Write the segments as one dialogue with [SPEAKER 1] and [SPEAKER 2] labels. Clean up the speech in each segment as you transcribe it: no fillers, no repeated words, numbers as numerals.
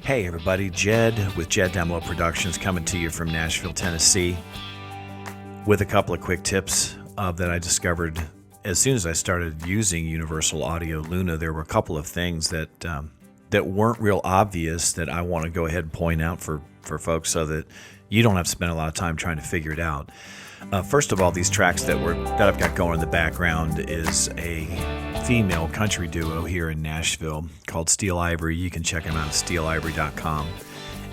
[SPEAKER 1] Hey everybody, Jed with Jed Demo Productions coming to you from Nashville, Tennessee with a couple of quick tips that I discovered as soon as I started using Universal Audio Luna. There were a couple of things that weren't real obvious that I want to go ahead and point out for folks so that you don't have to spend a lot of time trying to figure it out. First of all, these tracks that I've got going in the background is a female country duo here in Nashville called Steel Ivory. You can check them out at steelivory.com.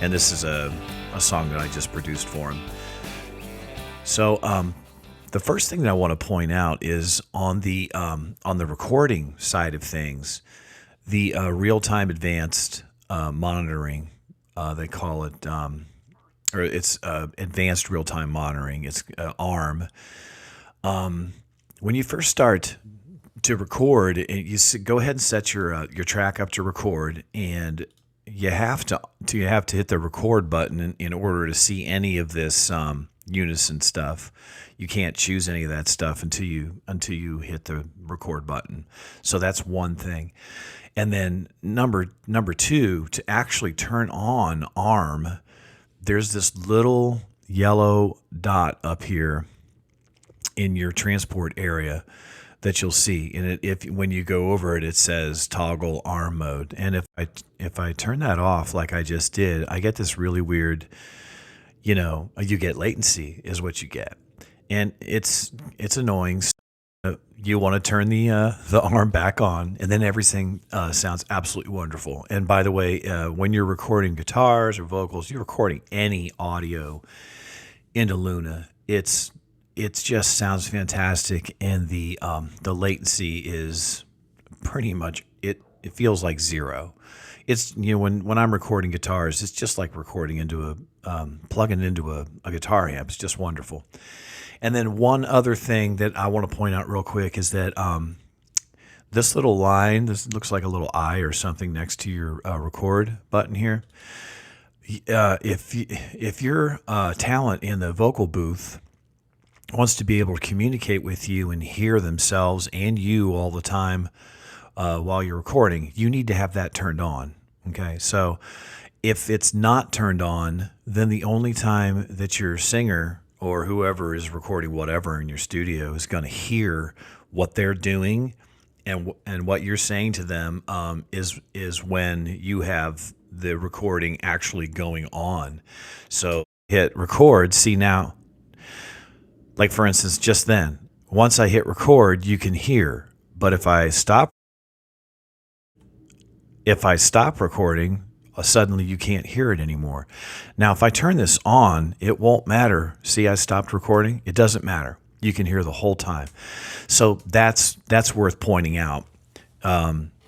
[SPEAKER 1] And this is a song that I just produced for them. So the first thing that I want to point out is on the recording side of things, the real-time advanced monitoring, they call it, or it's advanced real-time monitoring. It's ARM. When you first start to record, go ahead and set your track up to record, and you have to hit the record button in order to see any of this unison stuff. You can't choose any of that stuff until you hit the record button. So that's one thing. And then number two, to actually turn on ARM, there's this little yellow dot up here in your transport area that you'll see. And when you go over it, it says toggle ARM mode. And if I turn that off like I just did, I get this really weird, you get latency is what you get. And it's annoying. So you want to turn the ARM back on, and then everything sounds absolutely wonderful. And by the way, when you're recording guitars or vocals, you're recording any audio into Luna, it just sounds fantastic, and the latency is pretty much it feels like zero. It's when I'm recording guitars, it's just like recording into plugging into a guitar amp. It's just wonderful. And then one other thing that I want to point out real quick is that this little line, this looks like a little I or something next to your record button here. If your talent in the vocal booth wants to be able to communicate with you and hear themselves and you all the time while you're recording, you need to have that turned on. Okay, so if it's not turned on, then the only time that your singer or whoever is recording whatever in your studio is going to hear what they're doing and what you're saying to them is when you have the recording actually going on. So hit record. See now, like for instance, just then, once I hit record, you can hear. But if I stop recording, suddenly you can't hear it anymore. Now, if I turn this on, it won't matter. See, I stopped recording. It doesn't matter. You can hear the whole time. So that's worth pointing out.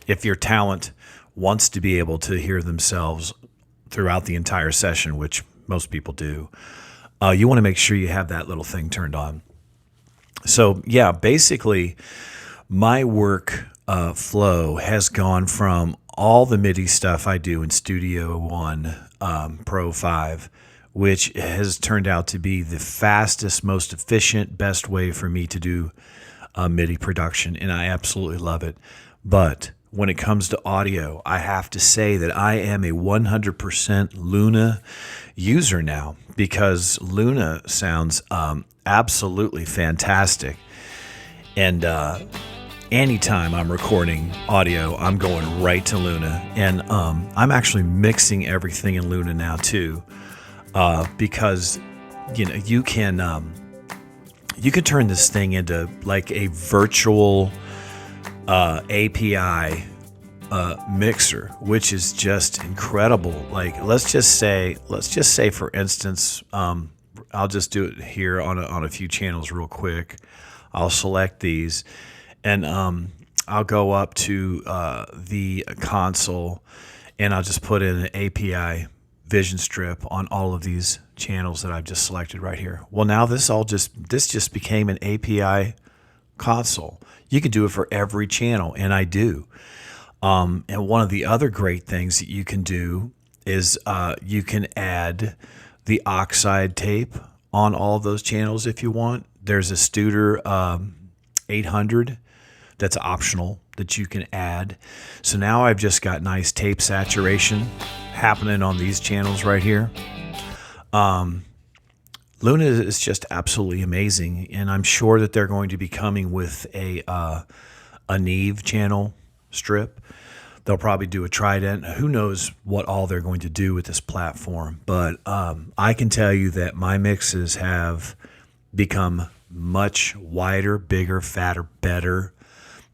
[SPEAKER 1] If your talent wants to be able to hear themselves throughout the entire session, which most people do, you want to make sure you have that little thing turned on. So yeah, basically my work flow has gone from all the MIDI stuff I do in Studio One Pro 5, which has turned out to be the fastest, most efficient, best way for me to do MIDI production, and I absolutely love it. But when it comes to audio, I have to say that I am a 100% Luna user now, because Luna sounds absolutely fantastic. And anytime I'm recording audio, I'm going right to Luna. And I'm actually mixing everything in Luna now too, because you can turn this thing into like a virtual API mixer, which is just incredible. Like let's just say for instance, I'll just do it here on a few channels real quick. I'll select these, and I'll go up to the console, and I'll just put in an API vision strip on all of these channels that I've just selected right here. Well, now this just became an API console. You can do it for every channel, and I do. And one of the other great things that you can do is you can add the oxide tape on all of those channels if you want. There's a Studer 800 that's optional that you can add. So now I've just got nice tape saturation happening on these channels right here. Luna is just absolutely amazing, and I'm sure that they're going to be coming with a Neve channel strip. They'll probably do a Trident. Who knows what all they're going to do with this platform? But I can tell you that my mixes have become much wider, bigger, fatter, better,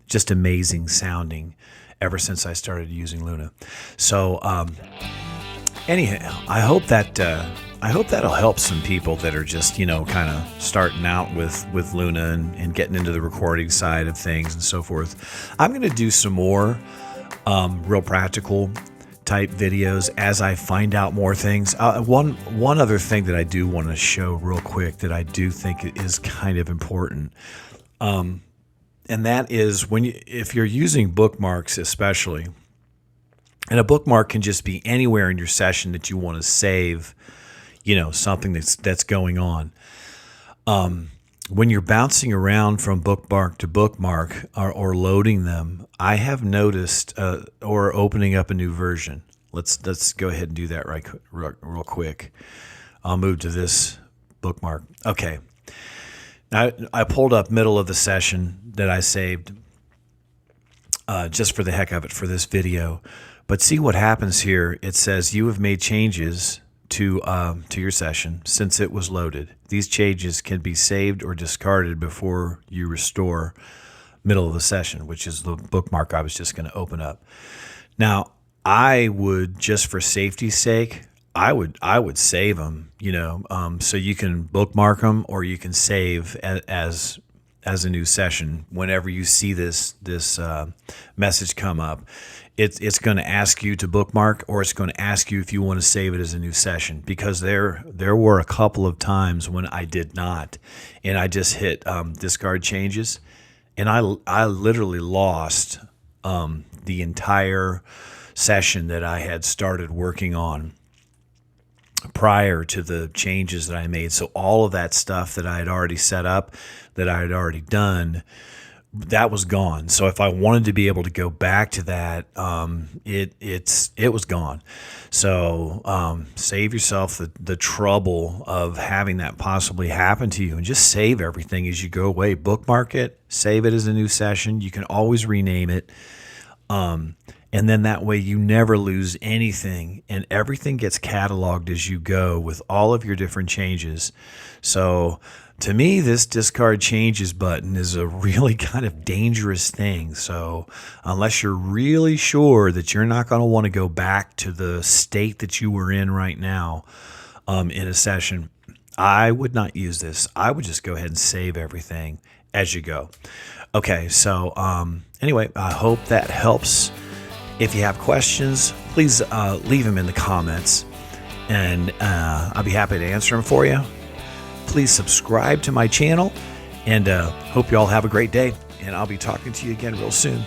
[SPEAKER 1] just amazing sounding ever since I started using Luna. So anyhow, I hope that'll help some people that are just, kind of starting out with Luna and getting into the recording side of things and so forth. I'm going to do some more real practical type videos as I find out more things. One other thing that I do want to show real quick that I do think is kind of important, and that is if you're using bookmarks especially, and a bookmark can just be anywhere in your session that you want to save, something that's going on. When you're bouncing around from bookmark to bookmark or loading them, I have noticed, or opening up a new version. Let's go ahead and do that real quick. I'll move to this bookmark. Okay. Now I pulled up middle of the session that I saved just for the heck of it for this video. But see what happens here. It says you have made changes to your session since it was loaded. These changes can be saved or discarded before you restore middle of the session, which is the bookmark I was just going to open up. Now, I would, just for safety's sake, I would save them, so you can bookmark them or you can save as a new session. Whenever you see this message come up, it's going to ask you to bookmark, or it's going to ask you if you want to save it as a new session, because there were a couple of times when I did not, and I just hit discard changes, and I literally lost the entire session that I had started working on prior to the changes that I made. So all of that stuff that I had already set up, that I had already done, that was gone. So if I wanted to be able to go back to that, it was gone. So save yourself the trouble of having that possibly happen to you, and just save everything as you go away. Bookmark it, save it as a new session. You can always rename it. And then that way you never lose anything, and everything gets cataloged as you go with all of your different changes. So to me, this discard changes button is a really kind of dangerous thing. So unless you're really sure that you're not going to want to go back to the state that you were in right now in a session, I would not use this. I would just go ahead and save everything as you go. Okay, so anyway, I hope that helps. If you have questions, please leave them in the comments, and I'll be happy to answer them for you. Please subscribe to my channel, and hope you all have a great day, and I'll be talking to you again real soon.